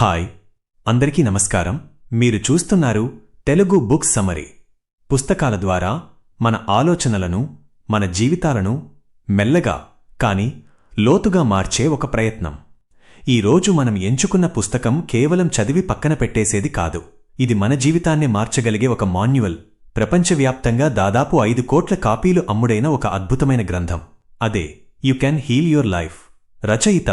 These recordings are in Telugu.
హాయ్ అందరికీ నమస్కారం. మీరు చూస్తున్నారు తెలుగు బుక్స్ సమ్మరీ. పుస్తకాల ద్వారా మన ఆలోచనలను, మన జీవితాలను మెల్లగా కానీ లోతుగా మార్చే ఒక ప్రయత్నం. ఈరోజు మనం ఎంచుకున్న పుస్తకం కేవలం చదివి పక్కన పెట్టేసేది కాదు. ఇది మన జీవితాన్ని మార్చగలిగే ఒక మాన్యువల్. ప్రపంచవ్యాప్తంగా దాదాపు 5 కోట్ల కాపీలు అమ్ముడైన ఒక అద్భుతమైన గ్రంథం. అదే you can heal your life. రచయిత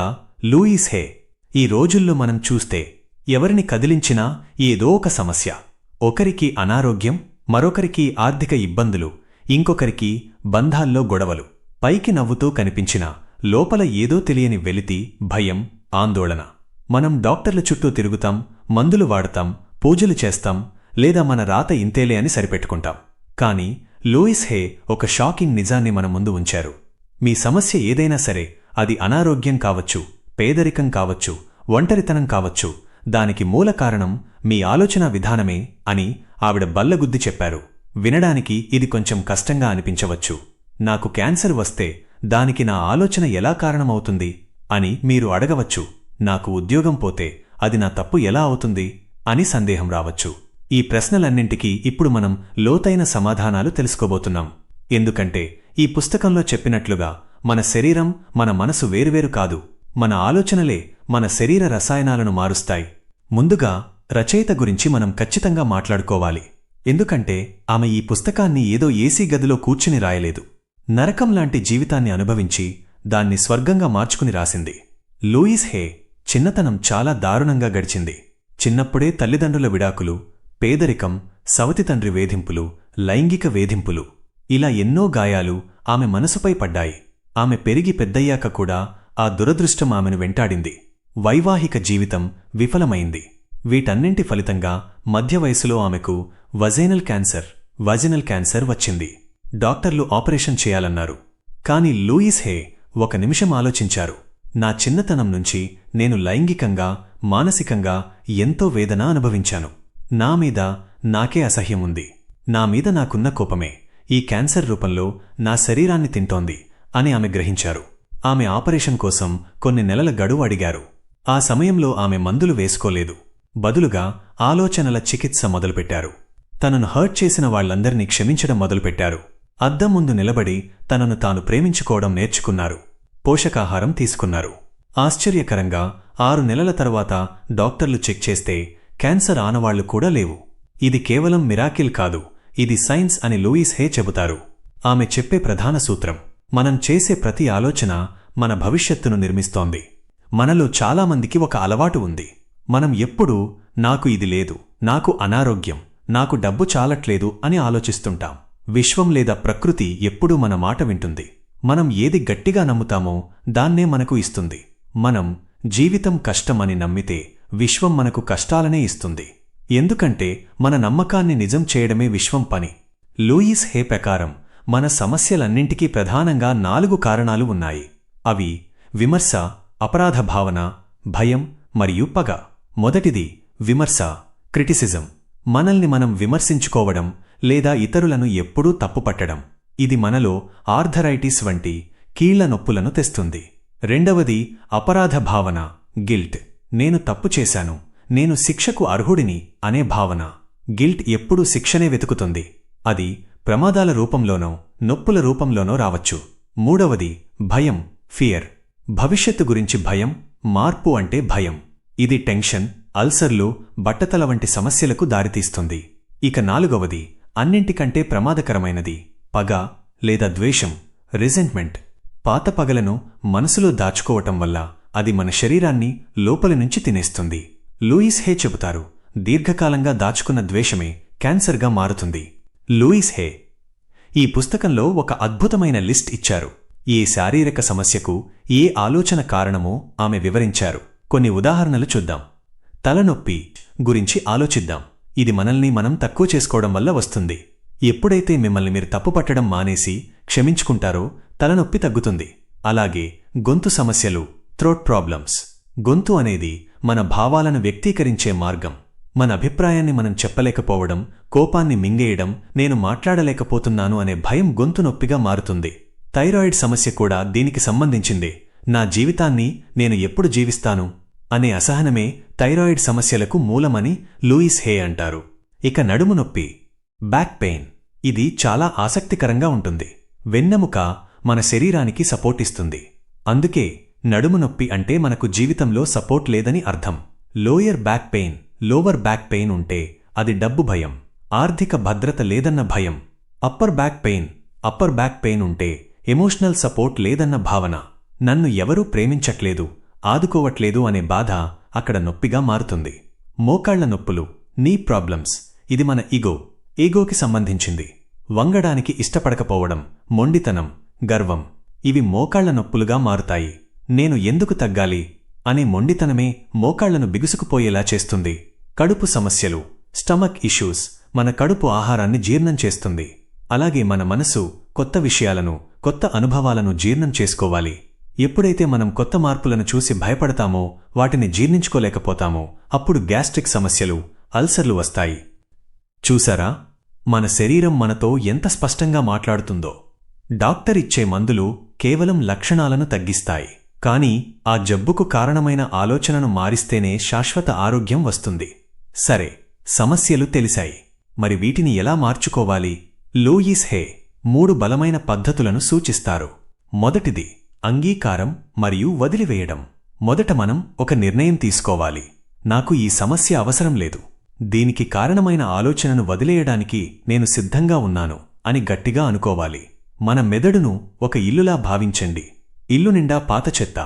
లూయిస్ హే. ఈ రోజుల్లో మనం చూస్తే ఎవరిని కదిలించినా ఏదో ఒక సమస్య. ఒకరికి అనారోగ్యం, మరొకరికి ఆర్థిక ఇబ్బందులు, ఇంకొకరికి బంధాల్లో గొడవలు. పైకి నవ్వుతూ కనిపించినా లోపల ఏదో తెలియని వెలితి, భయం, ఆందోళన. మనం డాక్టర్ల చుట్టూ తిరుగుతాం, మందులు వాడతాం, పూజలు చేస్తాం, లేదా మన రాత ఇంతేలే అని సరిపెట్టుకుంటాం. కానీ లూయిస్ హే ఒక షాకింగ్ నిజాన్ని మన ముందు ఉంచారు. మీ సమస్య ఏదైనా సరే, అది అనారోగ్యం కావచ్చు, పేదరికం కావచ్చు, ఒంటరితనం కావచ్చు, దానికి మూల కారణం మీ ఆలోచనా విధానమే అని ఆవిడ బల్లగుద్ది చెప్పారు. వినడానికి ఇది కొంచెం కష్టంగా అనిపించవచ్చు. నాకు క్యాన్సర్ వస్తే దానికి నా ఆలోచన ఎలా కారణమవుతుంది అని మీరు అడగవచ్చు. నాకు ఉద్యోగం పోతే అది నా తప్పు ఎలా అవుతుంది అని సందేహం రావచ్చు. ఈ ప్రశ్నలన్నింటికీ ఇప్పుడు మనం లోతైన సమాధానాలు తెలుసుకోబోతున్నాం. ఎందుకంటే ఈ పుస్తకంలో చెప్పినట్లుగా మన శరీరం, మన మనసు వేరువేరు కాదు. మన ఆలోచనలే మన శరీర రసాయనాలను మారుస్తాయి. ముందుగా రచయిత గురించి మనం ఖచ్చితంగా మాట్లాడుకోవాలి. ఎందుకంటే ఆమె ఈ పుస్తకాన్ని ఏదో ఏసీ గదిలో కూర్చుని రాయలేదు. నరకం లాంటి జీవితాన్ని అనుభవించి దాన్ని స్వర్గంగా మార్చుకుని రాసింది. లూయిస్ హే చిన్నతనం చాలా దారుణంగా గడిచింది. చిన్నప్పుడే తల్లిదండ్రుల విడాకులు, పేదరికం, సవతి తండ్రి వేధింపులు, లైంగిక వేధింపులు, ఇలా ఎన్నో గాయాలు ఆమె మనసుపై పడ్డాయి. ఆమె పెరిగి పెద్దయ్యాక కూడా ఆ దురదృష్టం ఆమెను వెంటాడింది. వైవాహిక జీవితం విఫలమైంది. వీటన్నింటి ఫలితంగా మధ్య వయసులో ఆమెకు వజైనల్ క్యాన్సర్ వచ్చింది. డాక్టర్లు ఆపరేషన్ చేయాలన్నారు. కాని లూయిస్ హే ఒక నిమిషం ఆలోచించారు. నా చిన్నతనం నుంచి నేను లైంగికంగా, మానసికంగా ఎంతో వేదన అనుభవించాను. నా మీద నాకే అసహ్యం ఉంది. నా మీద నాకున్న కోపమే ఈ క్యాన్సర్ రూపంలో నా శరీరాన్ని తింటోంది అని ఆమె గ్రహించారు. ఆమె ఆపరేషన్ కోసం కొన్ని నెలల గడువు అడిగారు. ఆ సమయంలో ఆమె మందులు వేసుకోలేదు. బదులుగా ఆలోచనల చికిత్స మొదలుపెట్టారు. తనను హర్ట్ చేసిన వాళ్లందరినీ క్షమించడం మొదలుపెట్టారు. అద్దం ముందు నిలబడి తనను తాను ప్రేమించుకోవడం నేర్చుకున్నారు. పోషకాహారం తీసుకున్నారు. ఆశ్చర్యకరంగా 6 నెలల తర్వాత డాక్టర్లు చెక్ చేస్తే క్యాన్సర్ ఆనవాళ్లు కూడా లేవు. ఇది కేవలం మిరాకిల్ కాదు, ఇది సైన్స్ అని లూయిస్ హే చెబుతారు. ఆమె చెప్పే ప్రధాన సూత్రం: మనం చేసే ప్రతి ఆలోచన మన భవిష్యత్తును నిర్మిస్తోంది. మనలో చాలామందికి ఒక అలవాటు ఉంది. మనం ఎప్పుడూ నాకు ఇది లేదు, నాకు అనారోగ్యం, నాకు డబ్బు చాలట్లేదు అని ఆలోచిస్తుంటాం. విశ్వం లేదా ప్రకృతి ఎప్పుడూ మన మాట వింటుంది. మనం ఏది గట్టిగా నమ్ముతామో దాన్నే మనకు ఇస్తుంది. మనం జీవితం కష్టమని నమ్మితే విశ్వం మనకు కష్టాలనే ఇస్తుంది. ఎందుకంటే మన నమ్మకాన్ని నిజం చేయడమే విశ్వం పని. లూయిస్ హే ప్రకారం మన సమస్యలన్నింటికీ ప్రధానంగా 4 కారణాలు ఉన్నాయి. అవి విమర్శ, అపరాధ భావన, భయం మరియు పగ. మొదటిది విమర్శ, క్రిటిసిజం. మనల్ని మనం విమర్శించుకోవడం లేదా ఇతరులను ఎప్పుడూ తప్పుపట్టడం. ఇది మనలో ఆర్థరైటిస్ వంటి కీళ్ల నొప్పులను తెస్తుంది. రెండవది అపరాధ భావన, గిల్ట్. నేను తప్పు చేశాను, నేను శిక్షకు అర్హుడిని అనే భావన. గిల్ట్ ఎప్పుడూ శిక్షనే వెతుకుతుంది. అది ప్రమాదాల రూపంలోనో, నొప్పుల రూపంలోనో రావచ్చు. మూడవది భయం, ఫియర్. భవిష్యత్తు గురించి భయం, మార్పు అంటే భయం. ఇది టెన్షన్, అల్సర్లు, బట్టతల వంటి సమస్యలకు దారితీస్తుంది. ఇక నాలుగవది అన్నింటికంటే ప్రమాదకరమైనది పగ లేదా ద్వేషం, రిజెంట్మెంట్. పాత పగలను మనసులో దాచుకోవటం వల్ల అది మన శరీరాన్ని లోపలి నుంచి తినేస్తుంది. లూయిస్ హే చెబుతారు, దీర్ఘకాలంగా దాచుకున్న ద్వేషమే క్యాన్సర్గా మారుతుంది. లూయిస్ హే ఈ పుస్తకంలో ఒక అద్భుతమైన లిస్ట్ ఇచ్చారు. ఏ శారీరక సమస్యకు ఏ ఆలోచన కారణమో ఆమె వివరించారు. కొన్ని ఉదాహరణలు చూద్దాం. తలనొప్పి గురించి ఆలోచిద్దాం. ఇది మనల్ని మనం తక్కువ చేసుకోవడం వల్ల వస్తుంది. ఎప్పుడైతే మిమ్మల్ని మీరు తప్పుపట్టడం మానేసి క్షమించుకుంటారో తలనొప్పి తగ్గుతుంది. అలాగే గొంతు సమస్యలు, థ్రోట్ ప్రాబ్లమ్స్. గొంతు అనేది మన భావాలను వ్యక్తీకరించే మార్గం. మన అభిప్రాయాన్ని మనం చెప్పలేకపోవడం, కోపాన్ని మింగేయడం, నేను మాట్లాడలేకపోతున్నాను అనే భయం గొంతు నొప్పిగా మారుతుంది. థైరాయిడ్ సమస్య కూడా దీనికి సంబంధించిందే. నా జీవితాన్ని నేను ఎప్పుడు జీవిస్తాను అనే అసహనమే థైరాయిడ్ సమస్యలకు మూలమని లూయిస్ హే అంటారు. ఇక నడుము నొప్పి, బ్యాక్ పెయిన్. ఇది చాలా ఆసక్తికరంగా ఉంటుంది. వెన్నెముక మన శరీరానికి సపోర్ట్ ఇస్తుంది. అందుకే నడుము నొప్పి అంటే మనకు జీవితంలో సపోర్ట్ లేదని అర్థం. Lower back pain, lower back pain ఉంటే అది డబ్బు భయం, ఆర్థిక భద్రత లేదన్న భయం. అప్పర్ బ్యాక్ పెయిన్ ఉంటే ఎమోషనల్ సపోర్ట్ లేదన్న భావన. నన్ను ఎవరూ ప్రేమించట్లేదు, ఆదుకోవట్లేదు అనే బాధ అక్కడ నొప్పిగా మారుతుంది. మోకాళ్ల నొప్పులు, నీ ప్రాబ్లమ్స్. ఇది మన ఈగోకి సంబంధించింది. వంగడానికి ఇష్టపడకపోవడం, మొండితనం, గర్వం. ఇవి మోకాళ్ల నొప్పులుగా మారుతాయి. నేను ఎందుకు తగ్గాలి అనే మొండితనమే మోకాళ్లను బిగుసుకుపోయేలా చేస్తుంది. కడుపు సమస్యలు, స్టమక్ ఇష్యూస్. మన కడుపు ఆహారాన్ని జీర్ణం చేస్తుంది. అలాగే మన మనసు కొత్త విషయాలను, కొత్త అనుభవాలను జీర్ణం చేసుకోవాలి. ఎప్పుడైతే మనం కొత్త మార్పులను చూసి భయపడతామో, వాటిని జీర్ణించుకోలేకపోతామో, అప్పుడు గ్యాస్ట్రిక్ సమస్యలు, అల్సర్లు వస్తాయి. చూసారా, మన శరీరం మనతో ఎంత స్పష్టంగా మాట్లాడుతుందో. డాక్టర్ ఇచ్చే మందులు కేవలం లక్షణాలను తగ్గిస్తాయి, కానీ ఆ జబ్బుకు కారణమైన ఆలోచనను మారిస్తేనే శాశ్వత ఆరోగ్యం వస్తుంది. సరే, సమస్యలు తెలిసాయి. మరి వీటిని ఎలా మార్చుకోవాలి? లూయిస్ హే 3 బలమైన పద్ధతులను సూచిస్తారు. మొదటిది అంగీకారం మరియు వదిలివేయడం. మొదట మనం ఒక నిర్ణయం తీసుకోవాలి. నాకు ఈ సమస్య అవసరం లేదు, దీనికి కారణమైన ఆలోచనను వదిలేయడానికి నేను సిద్ధంగా ఉన్నాను అని గట్టిగా అనుకోవాలి. మన మెదడును ఒక ఇల్లులా భావించండి. ఇల్లు నిండా పాత చెత్త,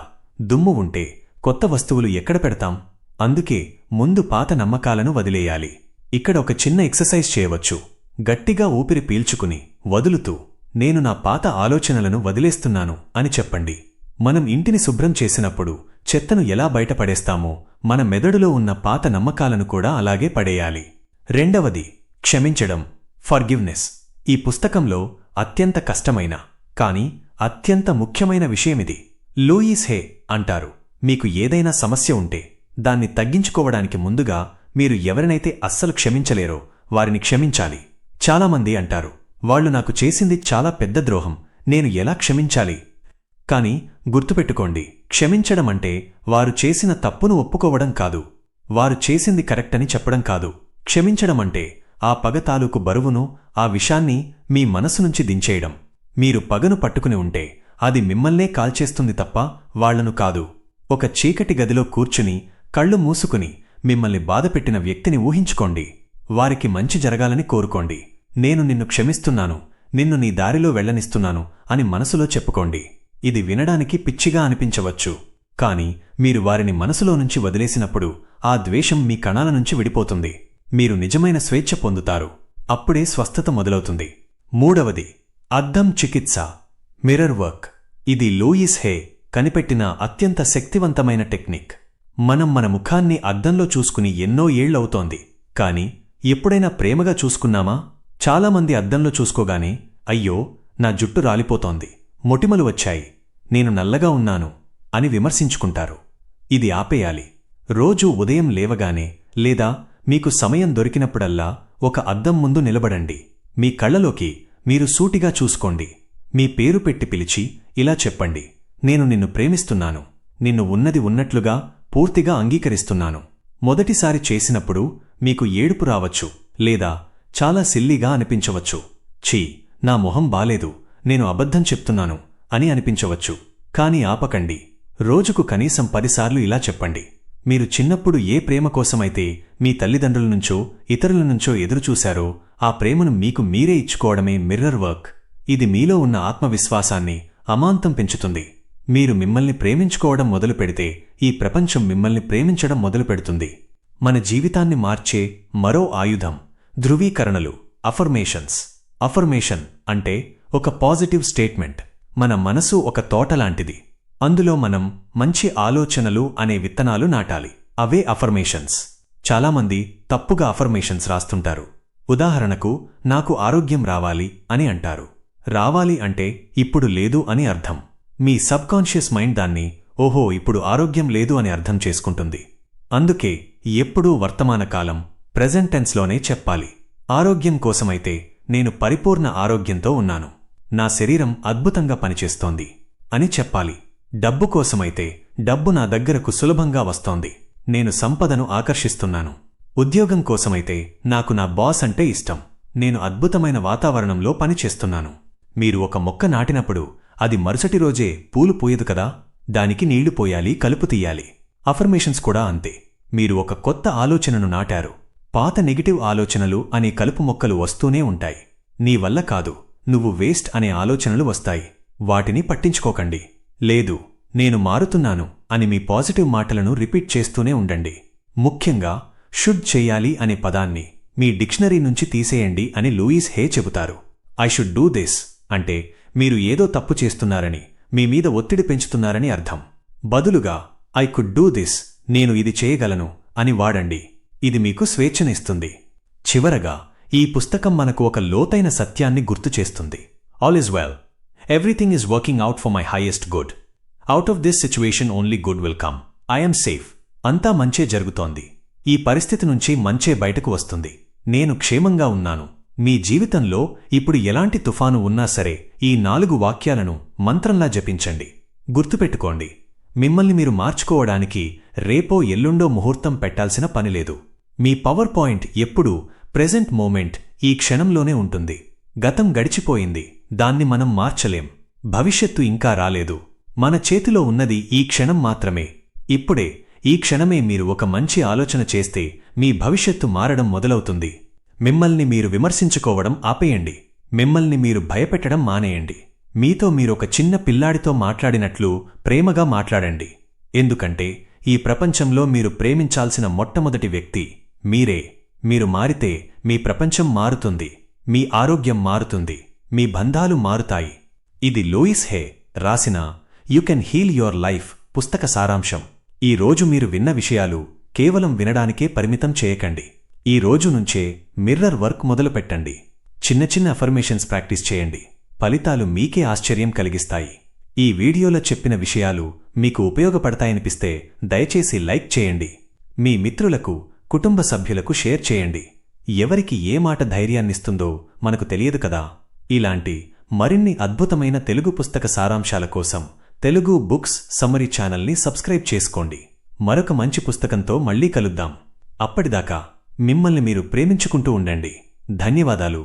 దుమ్ము ఉంటే కొత్త వస్తువులు ఎక్కడ పెడతాం? అందుకే ముందు పాత నమ్మకాలను వదిలేయాలి. ఇక్కడ ఒక చిన్న ఎక్సర్సైజ్ చేయవచ్చు. గట్టిగా ఊపిరి పీల్చుకుని వదులుతూ, నేను నా పాత ఆలోచనలను వదిలేస్తున్నాను అని చెప్పండి. మనం ఇంటిని శుభ్రం చేసినప్పుడు చెత్తను ఎలా బయటపడేస్తామో, మన మెదడులో ఉన్న పాత నమ్మకాలను కూడా అలాగే పడేయాలి. రెండవది క్షమించడం, ఫర్గివ్నెస్. ఈ పుస్తకంలో అత్యంత కష్టమైన కానీ అత్యంత ముఖ్యమైన విషయమిది. లూయిస్ హే అంటారు, మీకు ఏదైనా సమస్య ఉంటే దాన్ని తగ్గించుకోవడానికి ముందుగా మీరు ఎవరినైతే అస్సలు క్షమించలేరో వారిని క్షమించాలి. చాలామంది అంటారు, వాళ్లు నాకు చేసింది చాలా పెద్ద ద్రోహం, నేను ఎలా క్షమించాలి? కాని గుర్తుపెట్టుకోండి, క్షమించడం అంటే వారు చేసిన తప్పును ఒప్పుకోవడం కాదు, వారు చేసింది కరెక్ట్ అని చెప్పడం కాదు. క్షమించడం అంటే ఆ పగ తాలూకు బరువును, ఆ విషాన్ని మీ మనసు నుంచి దించేయడం. మీరు పగను పట్టుకుని ఉంటే అది మిమ్మల్నే కాల్చేస్తుంది తప్ప వాళ్లను కాదు. ఒక చీకటి గదిలో కూర్చుని కళ్ళు మూసుకుని మిమ్మల్ని బాధపెట్టిన వ్యక్తిని ఊహించుకోండి. వారికి మంచి జరగాలని కోరుకోండి. నేను నిన్ను క్షమిస్తున్నాను, నిన్ను నీ దారిలో వెళ్లనిస్తున్నాను అని మనసులో చెప్పుకోండి. ఇది వినడానికి పిచ్చిగా అనిపించవచ్చు, కాని మీరు వారిని మనసులో నుంచి వదిలేసినప్పుడు ఆ ద్వేషం మీ కణాల నుంచి విడిపోతుంది. మీరు నిజమైన స్వేచ్ఛ పొందుతారు. అప్పుడే స్వస్థత మొదలవుతుంది. మూడవది అద్దం చికిత్స, మిర్రర్ వర్క్. ఇది లూయిస్ హే కనిపెట్టిన అత్యంత శక్తివంతమైన టెక్నిక్. మనం మన ముఖాన్ని అద్దంలో చూసుకుని ఎన్నో ఏళ్లవుతోంది, కాని ఎప్పుడైనా ప్రేమగా చూసుకున్నామా? చాలామంది అద్దంలో చూసుకోగానే, అయ్యో నా జుట్టు రాలిపోతోంది, మొటిమలు వచ్చాయి, నేను నల్లగా ఉన్నాను అని విమర్శించుకుంటారు. ఇది ఆపేయాలి. రోజూ ఉదయం లేవగానే లేదా మీకు సమయం దొరికినప్పుడల్లా ఒక అద్దం ముందు నిలబడండి. మీ కళ్ళలోకి మీరు సూటిగా చూసుకోండి. మీ పేరు పెట్టి పిలిచి ఇలా చెప్పండి, నేను నిన్ను ప్రేమిస్తున్నాను, నిన్ను ఉన్నది ఉన్నట్లుగా పూర్తిగా అంగీకరిస్తున్నాను. మొదటిసారి చేసినప్పుడు మీకు ఏడుపు రావచ్చు లేదా చాలా సిల్లీగా అనిపించవచ్చు. ఛీ, నా మొహం బాలేదు, నేను అబద్ధం చెప్తున్నాను అని అనిపించవచ్చు. కాని ఆపకండి. రోజుకు కనీసం 10 సార్లు ఇలా చెప్పండి. మీరు చిన్నప్పుడు ఏ ప్రేమ కోసమైతే మీ తల్లిదండ్రుల నుంచో ఇతరుల నుంచో ఎదురుచూశారో ఆ ప్రేమను మీకు మీరే ఇచ్చుకోవడమే మిర్రర్ వర్క్. ఇది మీలో ఉన్న ఆత్మవిశ్వాసాన్ని అమాంతం పెంచుతుంది. మీరు మిమ్మల్ని ప్రేమించుకోవడం మొదలు పెడితే ఈ ప్రపంచం మిమ్మల్ని ప్రేమించడం మొదలు పెడుతుంది. మన జీవితాన్ని మార్చే మరో ఆయుధం ధృవీకరణలు, అఫర్మేషన్స్. అఫర్మేషన్ అంటే ఒక పాజిటివ్ స్టేట్మెంట్. మన మనసు ఒక తోటలాంటిది. అందులో మనం మంచి ఆలోచనలు అనే విత్తనాలు నాటాలి. అవే అఫర్మేషన్స్. చాలామంది తప్పుగా అఫర్మేషన్స్ రాస్తుంటారు. ఉదాహరణకు, నాకు ఆరోగ్యం రావాలి అని అంటారు. రావాలి అంటే ఇప్పుడు లేదు అని అర్థం. మీ సబ్కాన్షియస్ మైండ్ దాన్ని ఓహో ఇప్పుడు ఆరోగ్యం లేదు అని అర్థం చేసుకుంటుంది. అందుకే ఎప్పుడూ వర్తమానకాలం ప్రెజెంట్ టెన్స్లోనే చెప్పాలి. ఆరోగ్యం కోసమైతే నేను పరిపూర్ణ ఆరోగ్యంతో ఉన్నాను, నా శరీరం అద్భుతంగా పనిచేస్తోంది అని చెప్పాలి. డబ్బు కోసమైతే డబ్బు నా దగ్గరకు సులభంగా వస్తోంది. నేను సంపదను ఆకర్షిస్తున్నాను. ఉద్యోగం కోసమైతే నాకు నా బాస్ అంటే ఇష్టం. నేను అద్భుతమైన వాతావరణంలో పనిచేస్తున్నాను. మీరు ఒక మొక్క నాటినప్పుడు అది మరుసటి రోజే పూలు పూయదు కదా, దానికి నీళ్లు పోయాలి, కలుపు తీయాలి. అఫర్మేషన్స్ కూడా అంతే. మీరు ఒక కొత్త ఆలోచనను నాటారు, పాత నెగిటివ్ ఆలోచనలు అనే కలుపు మొక్కలు వస్తూనే ఉంటాయి. నీ వల్ల కాదు, నువ్వు వేస్ట్ అనే ఆలోచనలు వస్తాయి. వాటిని పట్టించుకోకండి. లేదు, నేను మారుతున్నాను అని మీ పాజిటివ్ మాటలను రిపీట్ చేస్తూనే ఉండండి. ముఖ్యంగా షుడ్ చెయ్యాలి అనే పదాన్ని మీ డిక్షనరీ నుంచి తీసేయండి అని లూయిస్ హే చెబుతారు. ఐ షుడ్ డూ దిస్ అంటే మీరు ఏదో తప్పు చేస్తున్నారని, మీ మీద ఒత్తిడి పెంచుతున్నారని అర్థం. బదులుగా ఐ కుడ్ డూ దిస్, నేను ఇది చేయగలను అని వాడండి. ఇది మీకు స్వేచ్ఛనిస్తుంది. చివరగా ఈ పుస్తకం మనకు ఒక లోతైన సత్యాన్ని గుర్తు చేస్తుంది. All is well, everything is working out for my highest good. Out of this situation only good will come. I'm safe. అంతా మంచే జరుగుతోంది. ఈ పరిస్థితి నుంచి మంచే బయటకు వస్తుంది. నేను క్షేమంగా ఉన్నాను. మీ జీవితంలో ఇప్పుడు ఎలాంటి తుఫాను ఉన్నా సరే ఈ 4 వాక్యాలను మంత్రంలా జపించండి. గుర్తుపెట్టుకోండి, మిమ్మల్ని మీరు మార్చుకోవడానికి రేపో ఎల్లుండో ముహూర్తం పెట్టాల్సిన పనిలేదు. మీ పవర్ పాయింట్ ఎప్పుడూ ప్రెజెంట్ మూమెంట్, ఈ క్షణంలోనే ఉంటుంది. గతం గడిచిపోయింది, దాన్ని మనం మార్చలేం. భవిష్యత్తు ఇంకా రాలేదు. మన చేతిలో ఉన్నది ఈ క్షణం మాత్రమే. ఇప్పుడే, ఈ క్షణమే మీరు ఒక మంచి ఆలోచన చేస్తే మీ భవిష్యత్తు మారడం మొదలవుతుంది. మిమ్మల్ని మీరు విమర్శించుకోవడం ఆపేయండి. మిమ్మల్ని మీరు భయపెట్టడం మానేయండి. మీతో మీరొక చిన్న పిల్లాడితో మాట్లాడినట్లు ప్రేమగా మాట్లాడండి. ఎందుకంటే ఈ ప్రపంచంలో మీరు ప్రేమించాల్సిన మొట్టమొదటి వ్యక్తి మీరే. మీరు మారితే మీ ప్రపంచం మారుతుంది, మీ ఆరోగ్యం మారుతుంది, మీ బంధాలు మారుతాయి. ఇది లూయిస్ హే రాసిన you can heal your life పుస్తక సారాంశం. ఈ రోజు మీరు విన్న విషయాలు కేవలం వినడానికే పరిమితం చేయకండి. ఈ రోజు నుంచే మిర్రర్ వర్క్ మొదలుపెట్టండి. చిన్న చిన్న అఫర్మేషన్స్ ప్రాక్టీస్ చేయండి. ఫలితాలు మీకే ఆశ్చర్యం కలిగిస్తాయి. ఈ వీడియోలో చెప్పిన విషయాలు మీకు ఉపయోగపడతాయనిపిస్తే దయచేసి లైక్ చేయండి. మీ మిత్రులకు, కుటుంబ సభ్యులకు షేర్ చేయండి. ఎవరికి ఏ మాట ధైర్యాన్నిస్తుందో మనకు తెలియదు కదా. ఇలాంటి మరిన్ని అద్భుతమైన తెలుగు పుస్తక సారాంశాల కోసం తెలుగు బుక్స్ సమ్మరీ ఛానల్ని సబ్స్క్రైబ్ చేసుకోండి. మరొక మంచి పుస్తకంతో మళ్ళీ కలుద్దాం. అప్పటిదాకా మిమ్మల్ని మీరు ప్రేమించుకుంటూ ఉండండి. ధన్యవాదాలు.